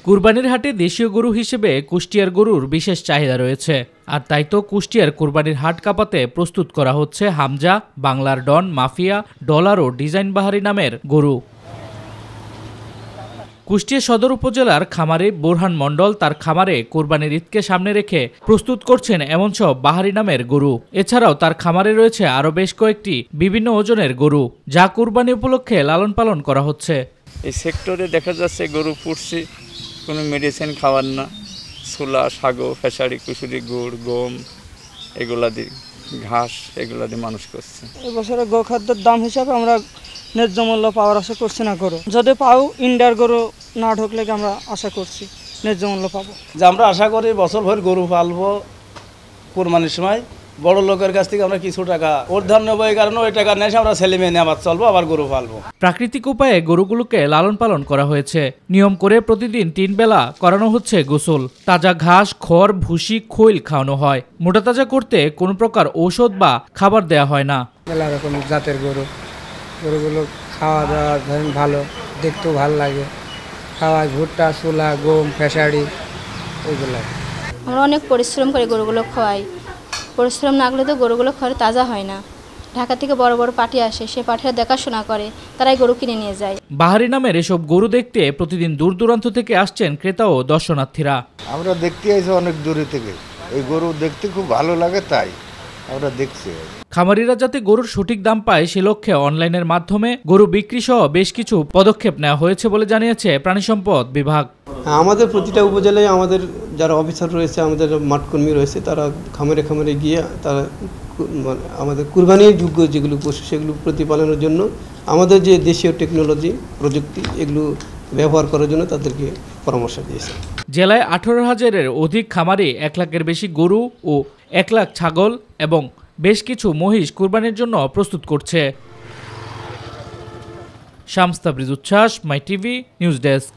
কুরবানির হাটে দেশীয় গরু হিসেবে কুষ্টিয়ার গরুর বিশেষ চাহিদা রয়েছে। আর তাই তো কুষ্টিয়ার কুরবানির হাট কাঁপাতে প্রস্তুত করা হচ্ছে হামজা, বাংলার ডন, মাফিয়া, ডলার ও ডিজাইন বাহারি নামের গরু। কুষ্টিয়া সদর উপজেলার খামারে বোরহান মণ্ডল তার খামারে কোরবানির ঈদকে সামনে রেখে প্রস্তুত করছেন এমন সব বাহারি নামের গরু। এছাড়াও তার খামারে রয়েছে আরও বেশ কয়েকটি বিভিন্ন ওজনের গরু, যা কুরবানি উপলক্ষে লালন পালন করা হচ্ছে। এই সেক্টরে দেখা যাচ্ছে গরু পুষছি, কোনো মেডিসিন খাওয়ার না, ছোলা, সাগো, ফেসারি, কুসুরি, গুড়, গম, এগুলা দিয়ে ঘাস, এগুলা দিয়ে মানুষ করছে। এবছরে গোখাদ্যের দাম হিসাবে আমরা ন্যায্য মূল্য পাওয়ার আশা করছি না। গরু যদি পাও, ইন্ডিয়ার গরু না ঢুকলে আমরা আশা করছি ন্যায্য মূল্য পাবো। যে আমরা আশা করি বছর ভর গরু পালবো, কোরবানির সময় বড় লোকের কাছ থেকে আমরা কিছু টাকা উদ্ধার নেবো, এই কারণে ওই টাকা নেই আমরা ছেলে মেয়ে নিয়ে আবার চলবো, আবার গরু পালবো। প্রাকৃতিক উপায়ে গরুগুলোকে লালন পালন করা হয়েছে। নিয়ম করে প্রতিদিন 3 বেলা করানো হচ্ছে গোসল, তাজা ঘাস, খড়, ভুসি, খৈল খাওয়ানো হয়। মোটা তাজা করতে কোনো প্রকার ঔষধ বা খাবার দেয়া হয় না। মেলা রকম জাতের গরুগুলো খাওয়া দাওয়া ধরেন ভালো, দেখতেও ভালো লাগে। খাওয়া ভুট্টা, ছোলা, গম, ফেসারি, এগুলো। আমরা অনেক পরিশ্রম করে গরুগুলো খাওয়াই। পরিশ্রম না করলে তো গরুগুলো খড় তাজা হয় না। ঢাকা থেকে বড় বড় পার্টি আসে, সে পার্টিরা দেখাশোনা করে, তারাই গরু কিনে নিয়ে যায়। বাহারি নামের এসব গরু দেখতে প্রতিদিন দূর দূরান্ত থেকে আসছেন ক্রেতা ও দর্শনার্থীরা। আমরা দেখতে আইছি অনেক দূরে থেকে, এই গরু দেখতে খুব ভালো লাগে, তাই আমরা দেখছি। খামারিরা যাতে গরুর সঠিক দাম পায় সে লক্ষ্যে অনলাইনের মাধ্যমে গরু বিক্রি সহ বেশ কিছু পদক্ষেপ নেওয়া হয়েছে বলে জানিয়েছে প্রাণী সম্পদ বিভাগ। আমাদের প্রতিটা উপজেলায় আমাদের যারা অফিসার রয়েছে, আমাদের মাঠকর্মী রয়েছে, তারা খামারে খামারে গিয়ে তারা আমাদের কুরবানির যোগ্য যেগুলো পশু সেগুলো প্রতিপালনের জন্য আমাদের যে দেশীয় টেকনোলজি, প্রযুক্তি, এগুলো ব্যবহার করার জন্য তাদেরকে পরামর্শ দিয়েছে। জেলায় 18,000-এর অধিক খামারে 1 লাখের বেশি গরু ও 1 লাখ ছাগল এবং বেশ কিছু মহিষ কুরবানির জন্য প্রস্তুত করছে। শামস তাবরিজ উচ্ছ্বাস, মাই টিভি নিউজ ডেস্ক।